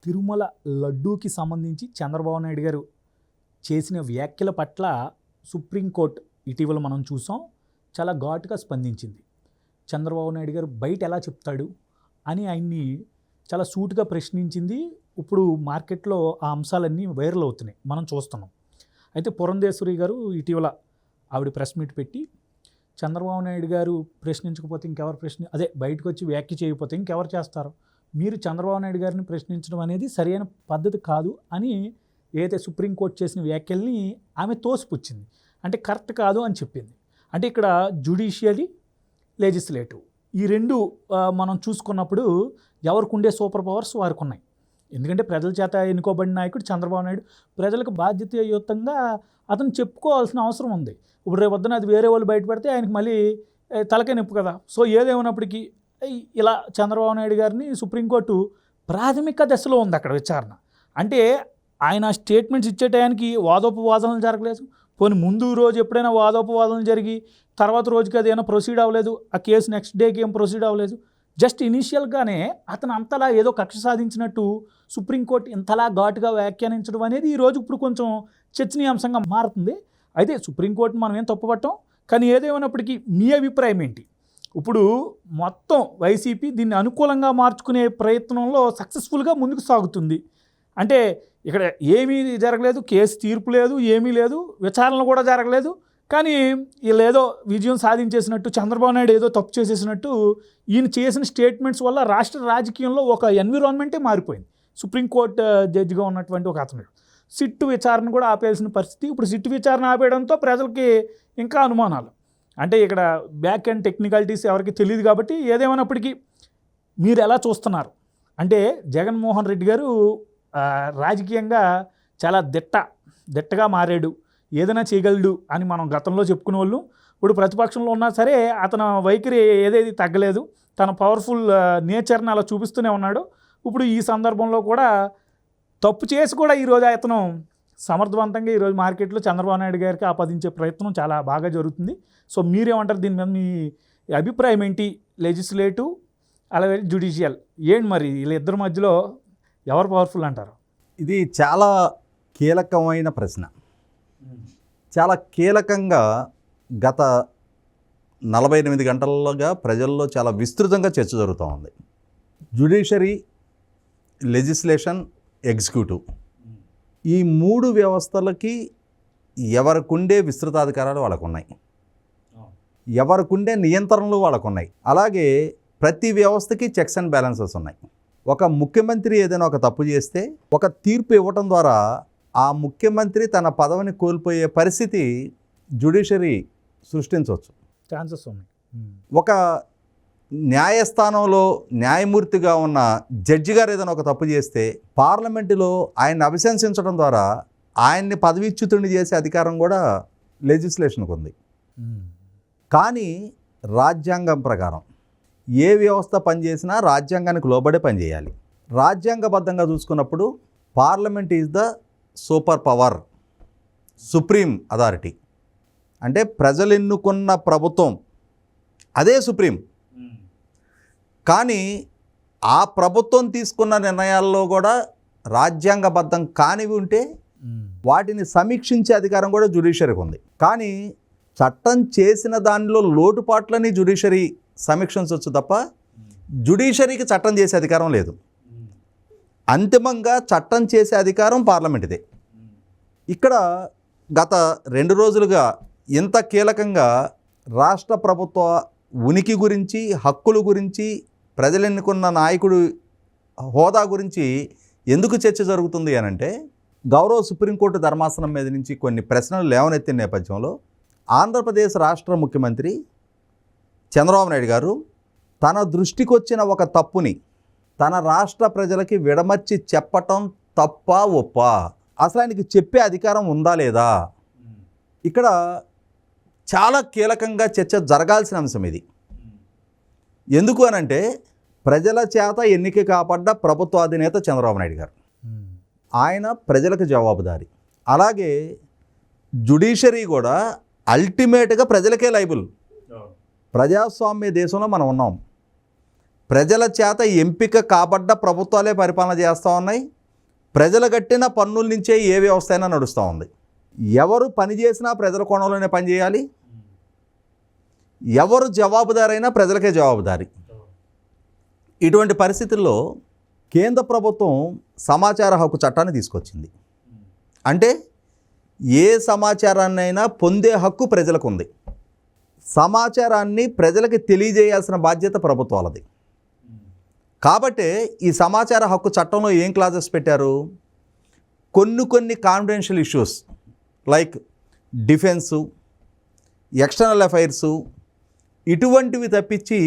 తిరుమల లడ్డూకి సంబంధించి చంద్రబాబు నాయుడు గారు చేసిన వ్యాఖ్యల పట్ల సుప్రీంకోర్టు ఇటీవల మనం చూసాం, చాలా ఘాటుగా స్పందించింది. చంద్రబాబు నాయుడు గారు బయట ఎలా చెప్తాడు అని ఆయన్ని చాలా సూటుగా ప్రశ్నించింది. ఇప్పుడు మార్కెట్లో ఆ అంశాలన్నీ వైరల్ అవుతున్నాయి, మనం చూస్తున్నాం. అయితే పురంధేశ్వరి గారు ఇటీవల ఆవిడ ప్రెస్ మీట్ పెట్టి చంద్రబాబు నాయుడు గారు ప్రశ్నించకపోతే ఇంకెవరు బయటకు వచ్చి వ్యాఖ్య చేయకపోతే ఇంకెవరు చేస్తారు, మీరు చంద్రబాబు నాయుడు గారిని ప్రశ్నించడం అనేది సరైన పద్ధతి కాదు అని ఏదైతే సుప్రీంకోర్టు చేసిన వ్యాఖ్యల్ని ఆమె తోసిపుచ్చింది. అంటే కరెక్ట్ కాదు అని చెప్పింది. అంటే ఇక్కడ జ్యుడిషియరీ, లెజిస్లేటివ్ ఈ రెండు మనం చూసుకున్నప్పుడు ఎవరికి ఉండే సూపర్ పవర్స్ వారికి ఉన్నాయి. ఎందుకంటే ప్రజల చేత ఎన్నుకోబడిన నాయకుడు చంద్రబాబు నాయుడు, ప్రజలకు బాధ్యతాయుతంగా అతను చెప్పుకోవాల్సిన అవసరం ఉంది. ఇప్పుడు రేపు వద్దున అది వేరే వాళ్ళు బయటపడితే ఆయనకి మళ్ళీ తలకే నొప్పు కదా. సో ఏదేమైనప్పటికీ ఇలా చంద్రబాబు నాయుడు గారిని సుప్రీంకోర్టు ప్రాథమిక దశలో ఉంది అక్కడ విచారణ. అంటే ఆయన స్టేట్మెంట్స్ ఇచ్చే టయానికి వాదోపవాదనలు జరగలేదు. పోనీ ముందు రోజు ఎప్పుడైనా వాదోపవాదనలు జరిగి తర్వాత రోజుకి అది ఏమైనా ప్రొసీడ్ అవ్వలేదు, ఆ కేసు నెక్స్ట్ డేకి ఏం ప్రొసీడ్ అవ్వలేదు. జస్ట్ ఇనీషియల్గానే అతను అంతలా ఏదో కక్ష సాధించినట్టు సుప్రీంకోర్టు ఇంతలా ఘాటుగా వ్యాఖ్యానించడం అనేది ఈరోజు ఇప్పుడు కొంచెం చర్చనీయాంశంగా మారుతుంది. అయితే సుప్రీంకోర్టు మనం ఏం తప్పుపట్టం, కానీ ఏదేమైనప్పటికీ మీ అభిప్రాయం ఏంటి? ఇప్పుడు మొత్తం వైసీపీ దీన్ని అనుకూలంగా మార్చుకునే ప్రయత్నంలో సక్సెస్ఫుల్గా ముందుకు సాగుతుంది. అంటే ఇక్కడ ఏమీ జరగలేదు, కేసు తీర్పు లేదు, ఏమీ లేదు, విచారణ కూడా జరగలేదు. కానీ వీళ్ళు ఏదో విజయం సాధించేసినట్టు, చంద్రబాబు నాయుడు ఏదో తప్పు చేసేసినట్టు ఈయన చేసిన స్టేట్మెంట్స్ వల్ల రాష్ట్ర రాజకీయంలో ఒక ఎన్విరాన్మెంటే మారిపోయింది. సుప్రీంకోర్టు జడ్జిగా ఉన్నటువంటి ఒక అతను సిట్టు విచారణ కూడా ఆపేయాల్సిన పరిస్థితి. ఇప్పుడు సిట్టు విచారణ ఆపేయడంతో ప్రజలకి ఇంకా అనుమానాలు. అంటే ఇక్కడ బ్యాక్ అండ్ టెక్నికాలిటీస్ ఎవరికి తెలియదు. కాబట్టి ఏదేమైనప్పటికీ మీరు ఎలా చూస్తున్నారు? అంటే జగన్మోహన్ రెడ్డి గారు రాజకీయంగా చాలా దిట్టగా మారాడు, ఏదైనా చేయగలడు అని మనం గతంలో చెప్పుకునే వాళ్ళు. ఇప్పుడు ప్రతిపక్షంలో ఉన్నా సరే అతను వైఖరి ఏదేది తగ్గలేదు, తన పవర్ఫుల్ నేచర్ని అలా చూపిస్తూనే ఉన్నాడు. ఇప్పుడు ఈ సందర్భంలో కూడా తప్పు చేసి కూడా ఈరోజు అతను సమర్థవంతంగా ఈరోజు మార్కెట్లో చంద్రబాబు నాయుడు గారికి ఆపాదించే ప్రయత్నం చాలా బాగా జరుగుతుంది. సో మీరేమంటారు దీని మీద? మీ అభిప్రాయం ఏంటి? లెజిస్లేటివ్ అలాగే జ్యుడిషియల్ ఏంటి మరి వీళ్ళిద్దరి మధ్యలో ఎవరు పవర్ఫుల్ అంటారు? ఇది చాలా కీలకమైన ప్రశ్న. చాలా కీలకంగా గత 48 గంటలుగా ప్రజల్లో చాలా విస్తృతంగా చర్చ జరుగుతూ ఉంది. జ్యుడిషియరీ, లెజిస్లేషన్, ఎగ్జిక్యూటివ్ ఈ 3 వ్యవస్థలకి ఎవరికుండే విస్తృతాధికారాలు వాళ్ళకు ఉన్నాయి, ఎవరికుండే నియంత్రణలు వాళ్ళకు ఉన్నాయి. అలాగే ప్రతి వ్యవస్థకి చెక్స్ అండ్ బ్యాలెన్సెస్ ఉన్నాయి. ఒక ముఖ్యమంత్రి ఏదైనా ఒక తప్పు చేస్తే ఒక తీర్పు ఇవ్వటం ద్వారా ఆ ముఖ్యమంత్రి తన పదవిని కోల్పోయే పరిస్థితి జ్యుడిషియరీ సృష్టించవచ్చు, ఛాన్సెస్ ఉన్నాయి. ఒక న్యాయస్థానంలో న్యాయమూర్తిగా ఉన్న జడ్జి గారు ఏదైనా ఒక తప్పు చేస్తే పార్లమెంటులో ఆయన్ని అభిశంసించడం ద్వారా ఆయన్ని పదవీచ్యుతుడిని చేసే అధికారం కూడా లెజిస్లేషన్కు ఉంది. కానీ రాజ్యాంగం ప్రకారం ఏ వ్యవస్థ పనిచేసినా రాజ్యాంగానికి లోబడే పనిచేయాలి. రాజ్యాంగబద్ధంగా చూసుకున్నప్పుడు parliament is the super power, supreme authority. అంటే ప్రజలు ఎన్నుకున్న ప్రభుత్వం అదే సుప్రీం. కానీ ఆ ప్రభుత్వం తీసుకున్న నిర్ణయాల్లో కూడా రాజ్యాంగబద్ధం కానివి ఉంటే వాటిని సమీక్షించే అధికారం కూడా జ్యుడిషియరీకి ఉంది. కానీ చట్టం చేసిన దానిలో లోటుపాట్లని జ్యుడిషియరీ సమీక్షించవచ్చు తప్ప జ్యుడిషియరీకి చట్టం చేసే అధికారం లేదు. అంతిమంగా చట్టం చేసే అధికారం పార్లమెంటుదే. ఇక్కడ గత 2 రోజులుగా ఇంత కీలకంగా రాష్ట్ర ప్రభుత్వ ఉనికి గురించి, హక్కుల గురించి, ప్రజలు ఎన్నుకున్న నాయకుడు హోదా గురించి ఎందుకు చర్చ జరుగుతుంది అనంటే, గౌరవ సుప్రీంకోర్టు ధర్మాసనం మీద నుంచి కొన్ని ప్రశ్నలు లేవనెత్తిన నేపథ్యంలో ఆంధ్రప్రదేశ్ రాష్ట్ర ముఖ్యమంత్రి చంద్రబాబు నాయుడు గారు తన దృష్టికి వచ్చిన ఒక తప్పుని తన రాష్ట్ర ప్రజలకి విడమర్చి చెప్పటం తప్ప ఒప్ప, అసలు ఆయనకి చెప్పే అధికారం ఉందా లేదా? ఇక్కడ చాలా కీలకంగా చర్చ జరగాల్సిన అంశం ఇది. ఎందుకు అనంటే ప్రజల చేత ఎన్నిక కాపడ్డ ప్రభుత్వ అధినేత చంద్రబాబు నాయుడు గారు, ఆయన ప్రజలకు జవాబుదారి. అలాగే జ్యుడిషియరీ కూడా అల్టిమేట్గా ప్రజలకే లైబుల్. ప్రజాస్వామ్య దేశంలో మనం ఉన్నాం. ప్రజల చేత ఎంపిక కాబడ్డ ప్రభుత్వాలే పరిపాలన చేస్తూ ఉన్నాయి. ప్రజలు కట్టిన పన్నుల నుంచే ఏ వ్యవస్థ అయినా నడుస్తూ ఉంది. ఎవరు పని చేసినా ప్రజల కోణంలోనే పనిచేయాలి. ఎవరు జవాబుదారైనా ప్రజలకే జవాబుదారి. ఇటువంటి పరిస్థితుల్లో కేంద్ర ప్రభుత్వం సమాచార హక్కు చట్టాన్ని తీసుకొచ్చింది. అంటే ఏ సమాచారాన్నైనా పొందే హక్కు ప్రజలకు ఉంది. సమాచారాన్ని ప్రజలకి తెలియజేయాల్సిన బాధ్యత ప్రభుత్వాలది. కాబట్టి ఈ సమాచార హక్కు చట్టంలో ఏం క్లాజెస్ పెట్టారు? కొన్ని confidential issues like defence, external affairs, ఇటువంటివి తప్పించి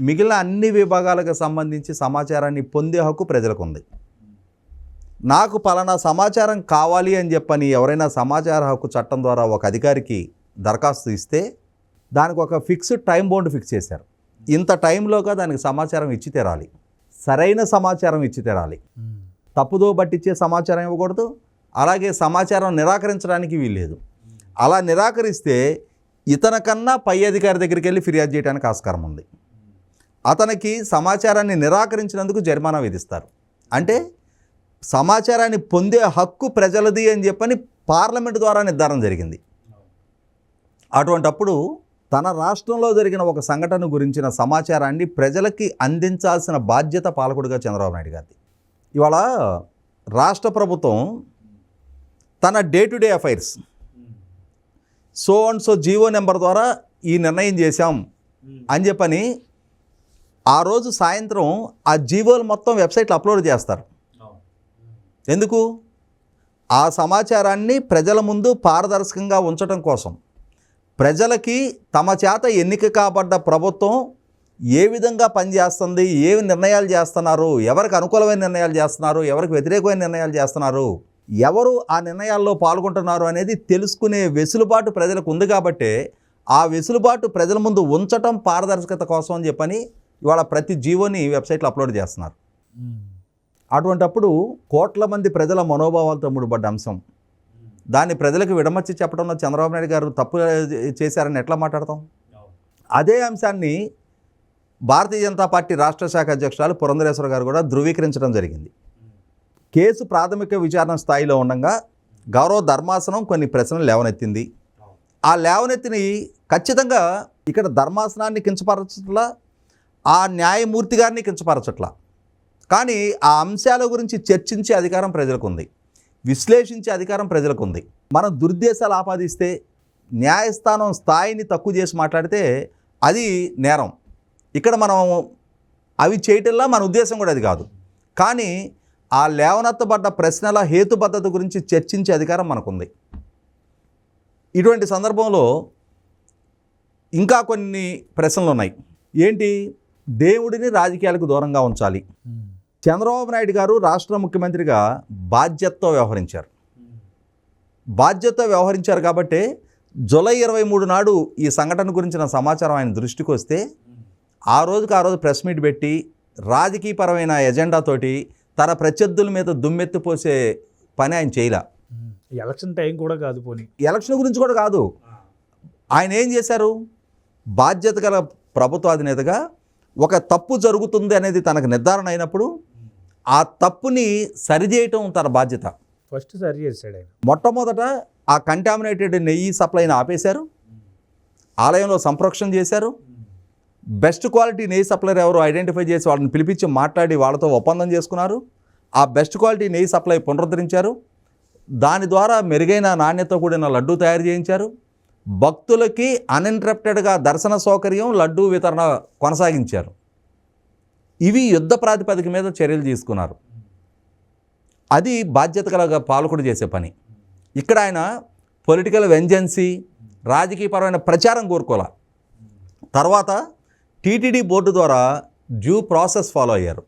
మిగిలిన అన్ని విభాగాలకు సంబంధించి సమాచారాన్ని పొందే హక్కు ప్రజలకు ఉంది. నాకు పలానా సమాచారం కావాలి అని చెప్పని ఎవరైనా సమాచార హక్కు చట్టం ద్వారా ఒక అధికారికి దరఖాస్తు ఇస్తే దానికి ఒక ఫిక్స్డ్ టైం బౌండ్ ఫిక్స్ చేశారు. ఇంత టైంలోగా దానికి సమాచారం ఇచ్చి తీరాలి, సరైన సమాచారం ఇచ్చి తీరాలి. తప్పుదో పట్టించే సమాచారం ఇవ్వకూడదు, అలాగే సమాచారం నిరాకరించడానికి వీల్లేదు. అలా నిరాకరిస్తే ఇతనికన్నా పై అధికారి దగ్గరికి వెళ్ళి ఫిర్యాదు చేయడానికి ఆస్కారం ఉంది. అతనికి సమాచారాన్ని నిరాకరించినందుకు జరిమానా విధిస్తారు. అంటే సమాచారాన్ని పొందే హక్కు ప్రజలది అని చెప్పని పార్లమెంటు ద్వారా నిర్ధారణ జరిగింది. అటువంటప్పుడు తన రాష్ట్రంలో జరిగిన ఒక సంఘటన గురించిన సమాచారాన్ని ప్రజలకి అందించాల్సిన బాధ్యత పాలకుడిగా చంద్రబాబు నాయుడు గారిది. ఇవాళ రాష్ట్ర ప్రభుత్వం తన day to day affairs so and so GO number ద్వారా ఈ నిర్ణయం చేశాం అని చెప్పని ఆ రోజు సాయంత్రం ఆ జీవోలు మొత్తం వెబ్సైట్లో అప్లోడ్ చేస్తారు. ఎందుకు? ఆ సమాచారాన్ని ప్రజల ముందు పారదర్శకంగా ఉంచడం కోసం. ప్రజలకి తమ చేత ఎన్నిక కాబడ్డ ప్రభుత్వం ఏ విధంగా పనిచేస్తుంది, ఏ నిర్ణయాలు చేస్తున్నారు, ఎవరికి అనుకూలమైన నిర్ణయాలు చేస్తున్నారు, ఎవరికి వ్యతిరేకమైన నిర్ణయాలు చేస్తున్నారు, ఎవరు ఆ నిర్ణయాల్లో పాల్గొంటున్నారు అనేది తెలుసుకునే వెసులుబాటు ప్రజలకు ఉంది. కాబట్టి ఆ వెసులుబాటు ప్రజల ముందు ఉంచటం పారదర్శకత కోసం అని చెప్పని ఇవాళ ప్రతి జీవోని వెబ్సైట్లో అప్లోడ్ చేస్తున్నారు. అటువంటప్పుడు కోట్ల మంది ప్రజల మనోభావాలతో ముడిపడ్డ అంశం, దాన్ని ప్రజలకు విడమర్చి చెప్పడంలో చంద్రబాబు నాయుడు గారు తప్పు చేశారని ఎట్లా మాట్లాడతాం? అదే అంశాన్ని భారతీయ జనతా పార్టీ రాష్ట్ర శాఖ అధ్యక్షురాలు పురంధరేశ్వర గారు కూడా ధృవీకరించడం జరిగింది. కేసు ప్రాథమిక విచారణ స్థాయిలో ఉండగా గౌరవ ధర్మాసనం కొన్ని ప్రశ్నలు లేవనెత్తింది. ఆ లేవనెత్తిని ఖచ్చితంగా ఇక్కడ ధర్మాసనాన్ని కించపరచట్లా, ఆ న్యాయమూర్తి గారిని కించపరచట్లా. కానీ ఆ అంశాల గురించి చర్చించే అధికారం ప్రజలకు ఉంది, విశ్లేషించే అధికారం ప్రజలకు ఉంది. మనం దురుద్దేశాలు ఆపాదిస్తే, న్యాయస్థానం స్థాయిని తక్కువ చేసి మాట్లాడితే అది నేరం. ఇక్కడ మనం అవి చేయటంలా మన ఉద్దేశం కూడా అది కాదు. కానీ ఆ లేవనెత్తబడ్డ ప్రశ్నల హేతుబద్ధత గురించి చర్చించే అధికారం మనకుంది. ఇటువంటి సందర్భంలో ఇంకా కొన్ని ప్రశ్నలు ఉన్నాయి. ఏంటి? దేవుడిని రాజకీయాలకు దూరంగా ఉంచాలి. చంద్రబాబు నాయుడు గారు రాష్ట్ర ముఖ్యమంత్రిగా బాధ్యతతో వ్యవహరించారు కాబట్టి జూలై 23 నాడు ఈ సంఘటన గురించిన సమాచారం ఆయన దృష్టికి వస్తే ఆ రోజు ప్రెస్ మీట్ పెట్టి రాజకీయపరమైన ఎజెండాతోటి తన ప్రత్యర్థుల మీద దుమ్మెత్తిపోసే పని ఆయన చేయలే. ఎలక్షన్ టైం కూడా కాదు, పోనీ ఎలక్షన్ గురించి కూడా కాదు. ఆయన ఏం చేశారు? బాధ్యత గల ప్రభుత్వ అధినేతగా ఒక తప్పు జరుగుతుంది అనేది తనకు నిర్ధారణ అయినప్పుడు ఆ తప్పుని సరిచేయటం తన బాధ్యత. ఫస్ట్ సరి చేశాడు ఆయన. మొట్టమొదట ఆ కంటామినేటెడ్ నెయ్యి సప్లైని ఆపేశారు, ఆలయంలో సంప్రోక్షణ చేశారు. బెస్ట్ క్వాలిటీ నెయ్యి సప్లైర్ ఎవరు ఐడెంటిఫై చేసి వాళ్ళని పిలిపించి మాట్లాడి వాళ్ళతో ఒప్పందం చేసుకున్నారు. ఆ బెస్ట్ క్వాలిటీ నెయ్యి సప్లై పునరుద్ధరించారు. దాని ద్వారా మెరుగైన నాణ్యతతో కూడిన లడ్డూ తయారు చేయించారు. భక్తులకి అన్ఇంటరప్టెడ్గా దర్శన సౌకర్యం, లడ్డూ వితరణ కొనసాగించారు. ఇవి యుద్ధ ప్రాతిపదిక మీద చర్యలు తీసుకున్నారు. అది బాధ్యత గల పాలకుడు చేసే పని. ఇక్కడ ఆయన పొలిటికల్ వెంజెన్సీ, రాజకీయపరమైన ప్రచారం కోరుకోలే. తర్వాత టీటీడీ బోర్డు ద్వారా డ్యూ ప్రాసెస్ ఫాలో అయ్యారు.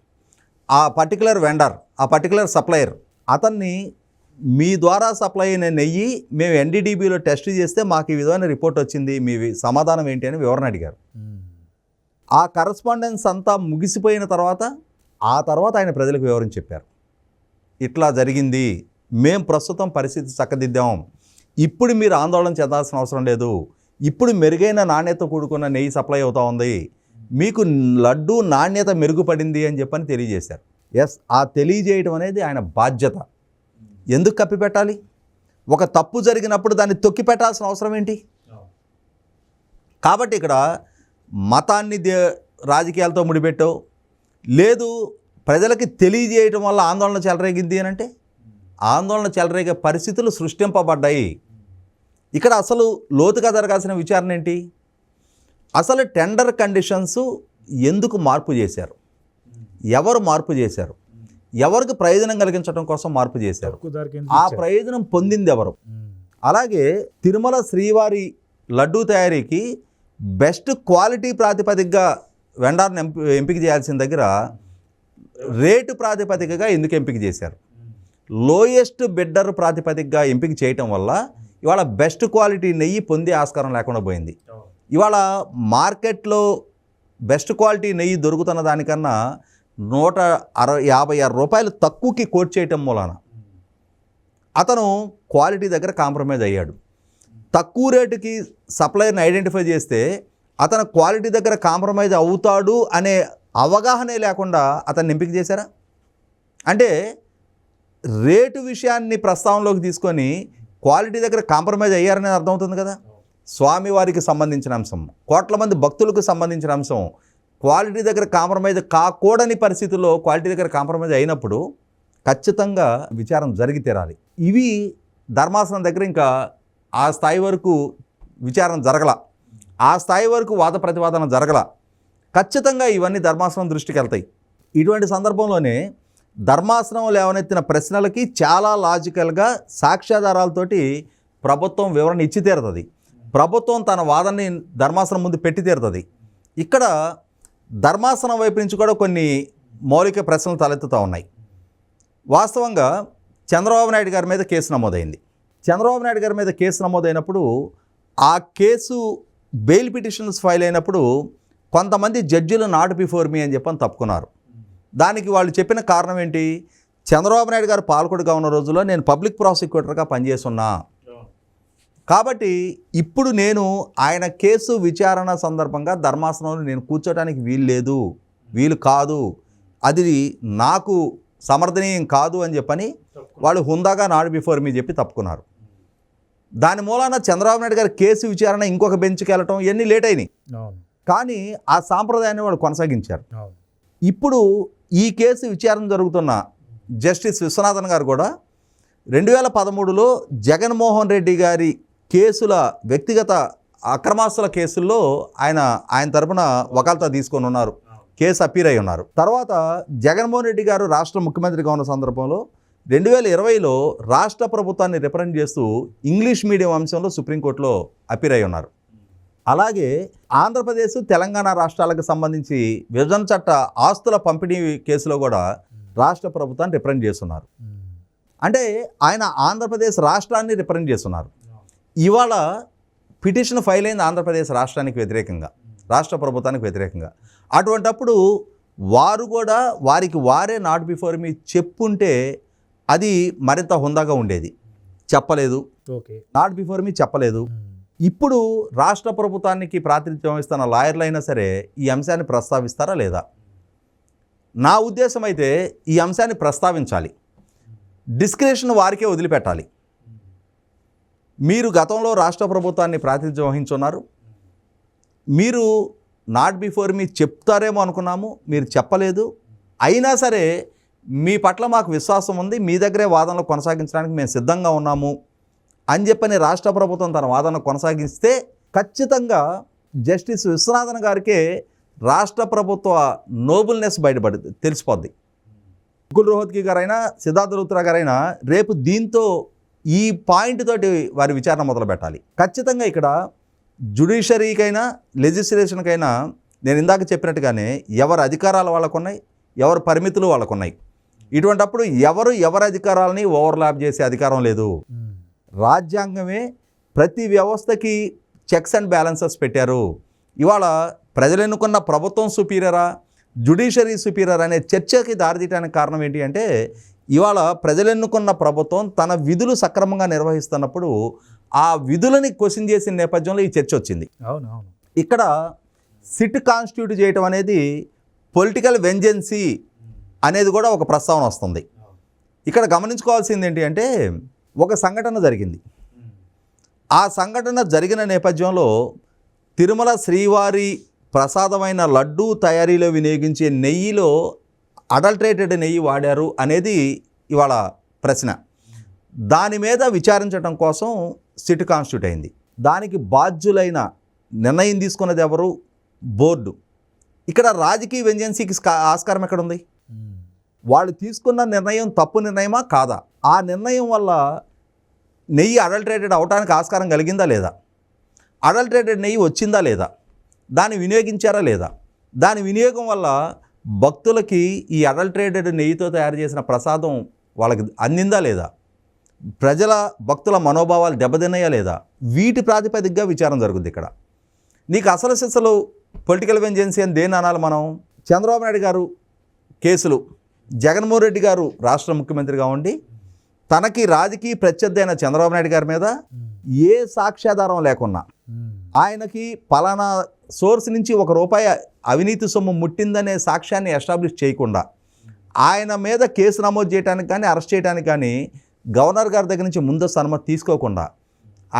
ఆ పర్టికులర్ వెండర్, ఆ పర్టికులర్ సప్లయర్, అతన్ని మీ ద్వారా సప్లై అయిన నెయ్యి మేము ఎన్డీడీబీలో టెస్ట్ చేస్తే మాకు ఈ విధమైన రిపోర్ట్ వచ్చింది, మీ సమాధానం ఏంటి అని వివరణ అడిగారు. ఆ కరస్పాండెన్స్ అంతా ముగిసిపోయిన తర్వాత ఆయన ప్రజలకు వివరించి చెప్పారు. ఇట్లా జరిగింది, మేము ప్రస్తుతం పరిస్థితి చక్కదిద్దాం, ఇప్పుడు మీరు ఆందోళన చెందాల్సిన అవసరం లేదు, ఇప్పుడు మెరుగైన నాణ్యత కూడుకున్న నెయ్యి సప్లై అవుతూ ఉంది, మీకు లడ్డు నాణ్యత మెరుగుపడింది అని చెప్పని తెలియజేశారు. ఎస్, ఆ తెలియజేయడం అనేది ఆయన బాధ్యత. ఎందుకు కప్పిపెట్టాలి? ఒక తప్పు జరిగినప్పుడు దాన్ని తొక్కిపెట్టాల్సిన అవసరం ఏంటి? కాబట్టి ఇక్కడ మతాన్ని రాజకీయాలతో ముడిపెట్టో, లేదు ప్రజలకి తెలియజేయడం వల్ల ఆందోళన చెలరేగింది అని అంటే, ఆందోళన చెలరేగే పరిస్థితులు సృష్టింపబడ్డాయి. ఇక్కడ అసలు లోతుగా జరగాల్సిన విచారణ ఏంటి? అసలు టెండర్ కండిషన్స్ ఎందుకు మార్పు చేశారు? ఎవరు మార్పు చేశారు? ఎవరికి ప్రయోజనం కలిగించడం కోసం మార్పు చేశారు? ఆ ప్రయోజనం పొందింది ఎవరు? అలాగే తిరుమల శ్రీవారి లడ్డూ తయారీకి బెస్ట్ క్వాలిటీ ప్రాతిపదికగా వెండర్ని ఎంపిక చేయాల్సిన దగ్గర రేటు ప్రాతిపదికగా ఎందుకు ఎంపిక చేశారు? లోయెస్ట్ బిడ్డర్ ప్రాతిపదికగా ఎంపిక చేయటం వల్ల ఇవాళ బెస్ట్ క్వాలిటీ నెయ్యి పొందే ఆస్కారం లేకుండా పోయింది. ఇవాళ మార్కెట్లో బెస్ట్ క్వాలిటీ నెయ్యి దొరుకుతున్న దానికన్నా 156 రూపాయలు తక్కువకి కోట్ చేయటం మూలాన అతను క్వాలిటీ దగ్గర కాంప్రమైజ్ అయ్యాడు. తక్కువ రేటుకి సప్లయర్ని ఐడెంటిఫై చేస్తే అతను క్వాలిటీ దగ్గర కాంప్రమైజ్ అవుతాడు అనే అవగాహనే లేకుండా అతన్ని ఎంపిక చేశారా? అంటే రేటు విషయాన్ని ప్రస్తావనలోకి తీసుకొని క్వాలిటీ దగ్గర కాంప్రమైజ్ అయ్యారనేది అర్థమవుతుంది కదా. స్వామివారికి సంబంధించిన అంశం, కోట్ల మంది భక్తులకు సంబంధించిన అంశం, క్వాలిటీ దగ్గర కాంప్రమైజ్ కాకూడని పరిస్థితుల్లో క్వాలిటీ దగ్గర కాంప్రమైజ్ అయినప్పుడు ఖచ్చితంగా విచారం జరిగి తీరాలి. ఇవి ధర్మాసనం దగ్గర ఇంకా ఆ స్థాయి వరకు విచారణ జరగల, ఆ స్థాయి వరకు వాద ప్రతివాదన జరగల. ఖచ్చితంగా ఇవన్నీ ధర్మాసనం దృష్టికి వెళ్తాయి. ఇటువంటి సందర్భంలోనే ధర్మాసనం లేవనెత్తిన ప్రశ్నలకి చాలా లాజికల్గా సాక్ష్యాధారాలతోటి ప్రభుత్వం వివరణ ఇచ్చి తీరుతుంది. ప్రభుత్వం తన వాదనని ధర్మాసనం ముందు పెట్టి తీరుతుంది. ఇక్కడ ధర్మాసనం వైపు నుంచి కూడా కొన్ని మౌలిక ప్రశ్నలు తలెత్తుతూ ఉన్నాయి. వాస్తవంగా చంద్రబాబు నాయుడు గారి మీద కేసు నమోదైంది. చంద్రబాబు నాయుడు గారి మీద కేసు నమోదైనప్పుడు ఆ కేసు బెయిల్ పిటిషన్స్ ఫైల్ అయినప్పుడు కొంతమంది జడ్జిలు నాట్ బిఫోర్ మీ అని చెప్పని తప్పుకున్నారు. దానికి వాళ్ళు చెప్పిన కారణం ఏంటి? చంద్రబాబు నాయుడు గారు పాలకుడిగా ఉన్న రోజుల్లో నేను పబ్లిక్ ప్రాసిక్యూటర్గా పనిచేస్తున్నా, కాబట్టి ఇప్పుడు నేను ఆయన కేసు విచారణ సందర్భంగా ధర్మాసనంలో నేను కూర్చోడానికి వీలు కాదు, అది నాకు సమర్థనీయం కాదు అని చెప్పని వాళ్ళు హుందాగా నాట్ బిఫోర్ మీ చెప్పి తప్పుకున్నారు. దాని మూలాన చంద్రబాబు నాయుడు గారి కేసు విచారణ ఇంకొక బెంచ్కి వెళ్ళటం ఇవన్నీ లేట్ అయినాయి. కానీ ఆ సాంప్రదాయాన్ని వాళ్ళు కొనసాగించారు. ఇప్పుడు ఈ కేసు విచారణ జరుగుతున్న జస్టిస్ విశ్వనాథన్ గారు కూడా 2013లో జగన్మోహన్ రెడ్డి గారి కేసుల వ్యక్తిగత అక్రమాస్తుల కేసుల్లో ఆయన తరపున వకాల్తా తీసుకొని ఉన్నారు, కేసు అపీర్ అయి ఉన్నారు. తర్వాత జగన్మోహన్ రెడ్డి గారు రాష్ట్ర ముఖ్యమంత్రిగా ఉన్న సందర్భంలో 2020లో రాష్ట్ర ప్రభుత్వాన్ని రిప్రజెంట్ చేస్తూ ఇంగ్లీష్ మీడియం అంశంలో సుప్రీంకోర్టులో అపీర్ అయి ఉన్నారు. అలాగే ఆంధ్రప్రదేశ్ తెలంగాణ రాష్ట్రాలకు సంబంధించి విభజన చట్ట ఆస్తుల పంపిణీ కేసులో కూడా రాష్ట్ర ప్రభుత్వాన్ని రిప్రజెంట్ చేస్తున్నారు. అంటే ఆయన ఆంధ్రప్రదేశ్ రాష్ట్రాన్ని రిప్రజెంట్ చేస్తున్నారు. ఇవాళ పిటిషన్ ఫైల్ అయింది ఆంధ్రప్రదేశ్ రాష్ట్రానికి వ్యతిరేకంగా, రాష్ట్ర ప్రభుత్వానికి వ్యతిరేకంగా. అటువంటప్పుడు వారు కూడా వారే నాట్ బిఫోర్ మీ చెప్పుంటే అది మరింత హుందాగా ఉండేది. చెప్పలేదు, నాట్ బిఫోర్ మీ చెప్పలేదు. ఇప్పుడు రాష్ట్ర ప్రభుత్వానికి ప్రాతినిధ్యం వహిస్తున్న లాయర్లు అయినా సరే ఈ అంశాన్ని ప్రస్తావిస్తారా లేదా? నా ఉద్దేశం అయితే ఈ అంశాన్ని ప్రస్తావించాలి, డిస్క్రిషన్ వారికే వదిలిపెట్టాలి. మీరు గతంలో రాష్ట్ర ప్రభుత్వాన్ని ప్రాతినిధ్యం వహించున్నారు, మీరు నాట్ బిఫోర్ మీ చెప్తారేమో అనుకున్నాము, మీరు చెప్పలేదు. అయినా సరే మీ పట్ల మాకు విశ్వాసం ఉంది, మీ దగ్గరే వాదనలు కొనసాగించడానికి మేము సిద్ధంగా ఉన్నాము అని చెప్పని రాష్ట్ర ప్రభుత్వం తన వాదన కొనసాగిస్తే ఖచ్చితంగా జస్టిస్ విశ్వనాథన్ గారికే రాష్ట్ర ప్రభుత్వ నోబుల్నెస్ తెలిసిపోద్ది. ముకుల్ రోహత్గి గారైనా సిద్ధార్థ లూత్రా గారైనా రేపు దీంతో ఈ పాయింట్ తోటి వారి విచారణ మొదలు పెట్టాలి. ఖచ్చితంగా ఇక్కడ జ్యుడిషియరీకైనా లెజిస్లేషన్కైనా నేను ఇందాక చెప్పినట్టుగానే ఎవరి అధికారాలు వాళ్ళకున్నాయి, ఎవరి పరిమితులు వాళ్ళకున్నాయి. ఇటువంటప్పుడు ఎవరి అధికారాలని ఓవర్లాప్ చేసే అధికారం లేదు. రాజ్యాంగమే ప్రతి వ్యవస్థకి చెక్స్ అండ్ బ్యాలెన్సెస్ పెట్టారు. ఇవాళ ప్రజలు ఎన్నుకున్న ప్రభుత్వం సుపీరియరా, జ్యుడిషియరీ సుపీరియర్ అనే చర్చకి దారితీయడానికి కారణం ఏంటి అంటే ఇవాళ ప్రజలు ఎన్నుకున్న ప్రభుత్వం తన విధులు సక్రమంగా నిర్వహిస్తున్నప్పుడు ఆ విధులని క్వశ్చన్ చేసిన నేపథ్యంలో ఈ చర్చ వచ్చింది. అవునవును. ఇక్కడ సిట్ కాన్స్టిట్యూట్ చేయటం అనేది పొలిటికల్ వెంజెన్సీ అనేది కూడా ఒక ప్రస్తావన వస్తుంది. ఇక్కడ గమనించుకోవాల్సింది ఏంటి అంటే, ఒక సంఘటన జరిగింది. ఆ సంఘటన జరిగిన నేపథ్యంలో తిరుమల శ్రీవారి ప్రసాదమైన లడ్డూ తయారీలో వినియోగించే నెయ్యిలో అడల్టరేటెడ్ నెయ్యి వాడారు అనేది ఇవాళ ప్రశ్న. దాని మీద విచారించడం కోసం సిట్ కాన్స్టిట్యూట్ అయింది. దానికి బాధ్యులైన నిర్ణయం తీసుకున్నది ఎవరు? బోర్డు. ఇక్కడ రాజకీయ వెంజెన్సీకి ఆస్కారం ఎక్కడుంది? వాళ్ళు తీసుకున్న నిర్ణయం తప్పు నిర్ణయమా కాదా? ఆ నిర్ణయం వల్ల నెయ్యి అడల్టరేటెడ్ అవడానికి ఆస్కారం కలిగిందా లేదా? అడల్టరేటెడ్ నెయ్యి వచ్చిందా లేదా? దాన్ని వినియోగించారా లేదా? దాని వినియోగం వల్ల భక్తులకి ఈ అడల్టరేటెడ్ నెయ్యితో తయారు చేసిన ప్రసాదం వాళ్ళకి అందిందా లేదా? ప్రజల భక్తుల మనోభావాలు దెబ్బతిన్నాయా లేదా? వీటి ప్రాతిపదికగా విచారం జరుగుద్ది. ఇక్కడ నీకు అసలు సిసలు పొలిటికల్ వెంజెన్సీ అని దేన్ని అనాలి మనం? చంద్రబాబు నాయుడు గారు కేసులు, జగన్మోహన్ రెడ్డి గారు రాష్ట్ర ముఖ్యమంత్రిగా ఉండి తనకి రాజకీయ ప్రత్యర్థి అయిన చంద్రబాబు నాయుడు గారి మీద ఏ సాక్ష్యాధారం లేకున్నా, ఆయనకి పలానా సోర్స్ నుంచి ₹1 అవినీతి సొమ్ము ముట్టిందనే సాక్ష్యాన్ని ఎస్టాబ్లిష్ చేయకుండా ఆయన మీద కేసు నమోదు చేయడానికి కానీ అరెస్ట్ చేయడానికి కానీ గవర్నర్ గారి దగ్గర నుంచి ముందస్తు అనుమతి తీసుకోకుండా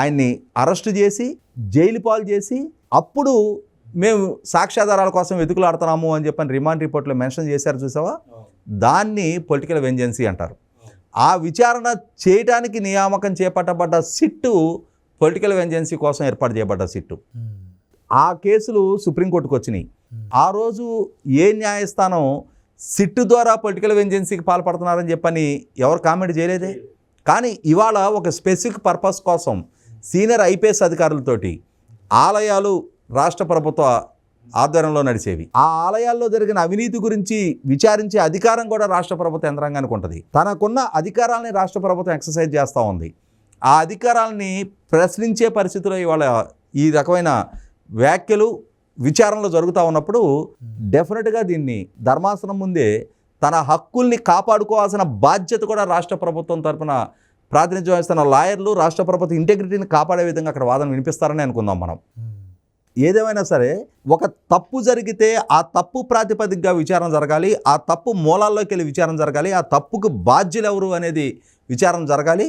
ఆయన్ని అరెస్టు చేసి జైలు పాలు చేసి అప్పుడు మేము సాక్ష్యాధారాల కోసం వెతుకులాడుతున్నాము అని చెప్పని రిమాండ్ రిపోర్ట్లో మెన్షన్ చేశారు, చూసావా? దాన్ని పొలిటికల్ వెంజెన్సీ అంటారు. ఆ విచారణ చేయడానికి నియామకం చేపట్టబడ్డ సిట్టు పొలిటికల్ వెంజెన్సీ కోసం ఏర్పాటు చేయబడ్డ సిట్టు. ఆ కేసులు సుప్రీంకోర్టుకు వచ్చినాయి. ఆ రోజు ఏ న్యాయస్థానం సిట్టు ద్వారా పొలిటికల్ వెంజెన్సీకి పాల్పడుతున్నారని చెప్పని ఎవరు కామెంట్ చేయలేదే. కానీ ఇవాళ ఒక స్పెసిఫిక్ పర్పస్ కోసం సీనియర్ ఐపీఎస్ అధికారులతోటి ఆలయాలు రాష్ట్ర ప్రభుత్వ ఆధ్వర్యంలో నడిచేవి, ఆ ఆలయాల్లో జరిగిన అవినీతి గురించి విచారించే అధికారం కూడా రాష్ట్ర ప్రభుత్వ యంత్రాంగానికి ఉంటుంది. తనకున్న అధికారాలని రాష్ట్ర ప్రభుత్వం ఎక్సర్సైజ్ చేస్తూ ఉంది. ఆ అధికారాలని ప్రశ్నించే పరిస్థితిలో ఇవాళ ఈ రకమైన వ్యాఖ్యలు విచారణలో జరుగుతూ ఉన్నప్పుడు డెఫినెట్గా దీన్ని ధర్మాసనం ముందే తన హక్కుల్ని కాపాడుకోవాల్సిన బాధ్యత కూడా రాష్ట్ర ప్రభుత్వం తరఫున ప్రాతినిధ్యం వహిస్తున్న లాయర్లు రాష్ట్ర ప్రభుత్వ ఇంటెగ్రిటీని కాపాడే విధంగా అక్కడ వాదన వినిపిస్తారని అనుకుందాం మనం. ఏదేమైనా సరే ఒక తప్పు జరిగితే ఆ తప్పు ప్రాతిపదికగా విచారణ జరగాలి, ఆ తప్పు మూలాల్లోకి వెళ్ళి విచారణ జరగాలి, ఆ తప్పుకు బాధ్యులు ఎవరు అనేది విచారణ జరగాలి.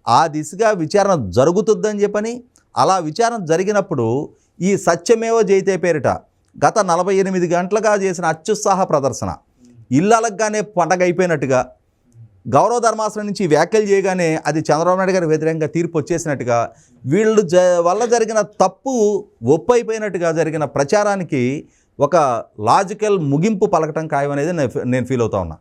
ఆ దిశగా విచారణ జరుగుతుందని చెప్పని, అలా విచారణ జరిగినప్పుడు ఈ సత్యమేవ జయతే పేరిట గత 48 గంటలుగా చేసిన అత్యుత్సాహ ప్రదర్శన ఇళ్ళలగానే పండగ అయిపోయినట్టుగా, గౌరవ ధర్మాసనం నుంచి వ్యాఖ్యలు చేయగానే అది చంద్రబాబు నాయుడు గారి వ్యతిరేకంగా తీర్పు వచ్చేసినట్టుగా, వీళ్ళు వల్ల జరిగిన తప్పు ఒప్పైపోయినట్టుగా జరిగిన ప్రచారానికి ఒక లాజికల్ ముగింపు పలకటం ఖాయం అనేది నేను ఫీల్ అవుతా ఉన్నా.